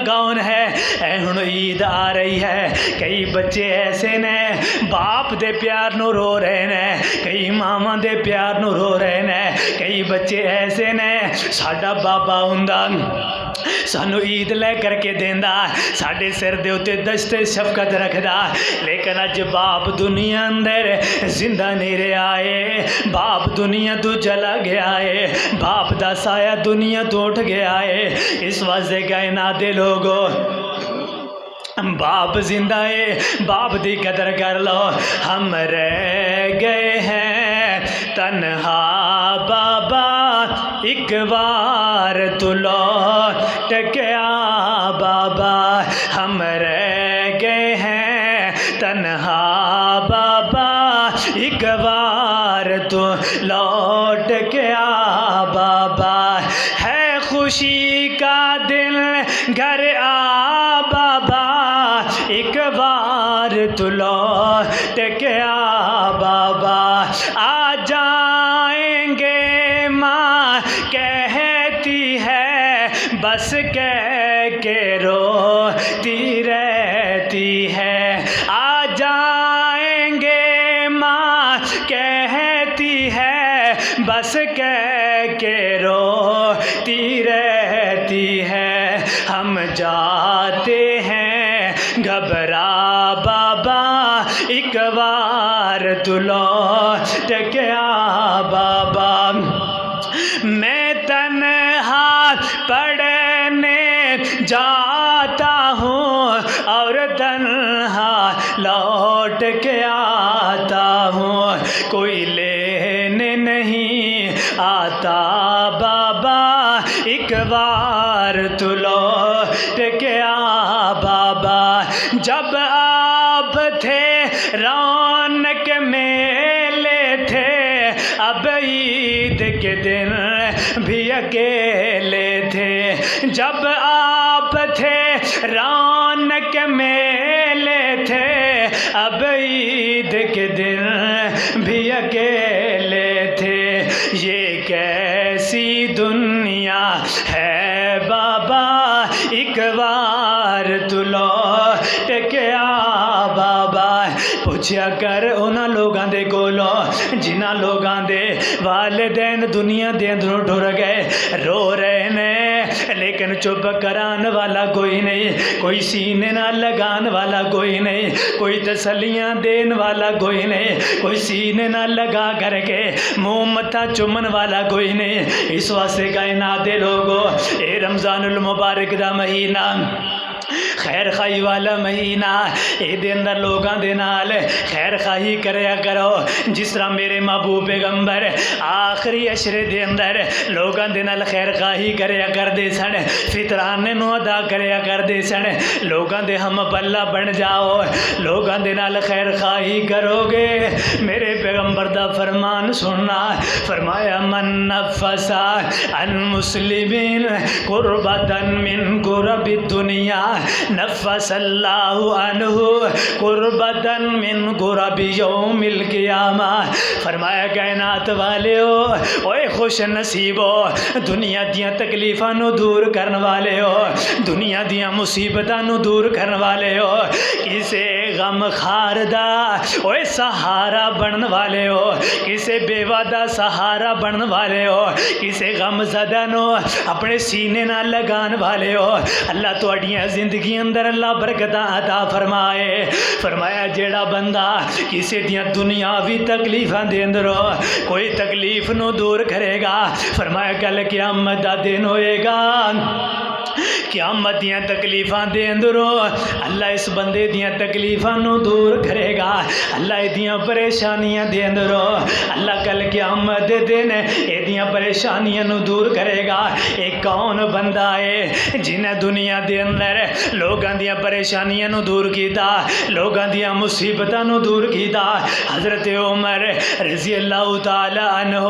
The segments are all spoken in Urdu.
کون ہے اے ہن عید آ رہی ہے کئی بچے ایسے نے باپ دے پیار نو رو رہے نے کئی ماما دے پیار نو رو رہے نے کئی بچے ایسے نے ساڈا بابا ہوندا سانو عید لے کر کے دیندا ساڈے سر دے اوتے دست شفقت رکھدا لیکن اج باپ دنیا اندر زندہ نہیں رہا ہے باپ دنیا تو چلا گیا ہے باپ دا سایہ دنیا تو اٹھ گیا ہے اس واسطے کائنات دے لوگو باپ زندہ ہے باپ دی قدر کر لو ہم رہ گئے ہیں تنہا بابا ایک بار تو لوٹ کے آ بابا ہم رہ گئے ہیں تنہا بابا ایک بار تو لوٹ کے آ بابا ہے خوشی کا دل گھر آ بابا ایک بار تو لوٹ کے آ بابا آ جائیں گے ماں کہتی ہے بس کہہ کے روتی رہتی ہے آ جائیں گے ماں کہتی ہے بس کہہ کے روتی رہتی ہے ہم جاتے ہیں گھبرا بابا ایک بار تو لوٹ کے آ بابا میں تنہا پڑھنے جاتا ہوں اور تنہا لوٹ کے آتا ہوں کوئی لینے نہیں آتا بابا ایک بار تو لوٹ کے آ بابا جب آپ تھے رونق میلے تھے اب عید کے دن بھی اکیلے تھے جب آپ تھے رونق میلے تھے اب عید کے دن بھی اکیلے تھے یہ کیسی دنیا ہے بابا ایک بار تو لوٹ کے آ بابا پوچھیا کر انہاں لوگاں دے کولو جنہاں لوگاں دے والدین دنیا دے اندروں ٹر گئے رو رہے نے لیکن چپ کران والا کوئی نہیں کوئی سینے نہ لگان والا کوئی نہیں کوئی تسلیاں دین والا کوئی نہیں کوئی سینے نہ لگا کر کے منہ متھا چومن والا کوئی نہیں اس واسطے کائنات دے لوگو اے رمضان المبارک دا مہینہ خیر خواہی والا مہینہ اے دے اندر لوگاں دے نال خیر خواہی کریا کرو جس طرح میرے محبوب پیغمبر آخری عشرے دے اندر لوگاں دے نال خیر خواہی کریا کر دے سن فطرانے نو ادا کریا کر دے سن لوگاں دے ہم پلہ بن جاؤ لوگاں دے نال خیر خواہی کرو گے میرے پیغمبر دا فرمان سننا فرمایا من نفس عن مسلمین قربتا من قرب الدنیا نفس اللہ عنہ قربتا من قرب یوم القیامہ فرمایا کائنات والے ہو اوے خوش نصیب ہو دنیا دیاں تکلیفاں نو دور کرن والے ہو دنیا دیاں مصیبتاں نو دور کرن والے ہو کسے غم خار دا اوے سہارا بنن والے ہو کسے بیوہ دا سہارا بنن والے ہو کسے غم زدہ نو اپنے سینے نہ لگان والے ہو اللہ تواڈیاں زندگی اندر اللہ برکتاں عطا فرمائے فرمایا جیڑا بندہ کسی دیاں دنیاوی تکلیفاں دے اندروں کوئی تکلیف نو دور کرے گا فرمایا کل قیامت دا دن ہوئے گا قیامت دیاں تکلیفاں دے اندروں اللہ اس بندے دیاں تکلیفاں نو دور کرے گا اللہ دیاں پریشانیاں دے اندروں اللہ کل قیامت دے دن اے دیاں پریشانیاں نو دور کرے گا ایک کون بندہ ہے جنہیں دنیا دے اندر لوگاں دیاں پریشانیاں نو دور کیتا لوگاں دیاں مصیبتاں نو دور کیتا حضرت عمر رضی اللہ تعالی عنہ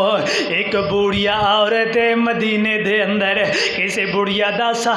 ایک بوڑھیا عورت مدینے دے اندر کسی بوڑھیا دا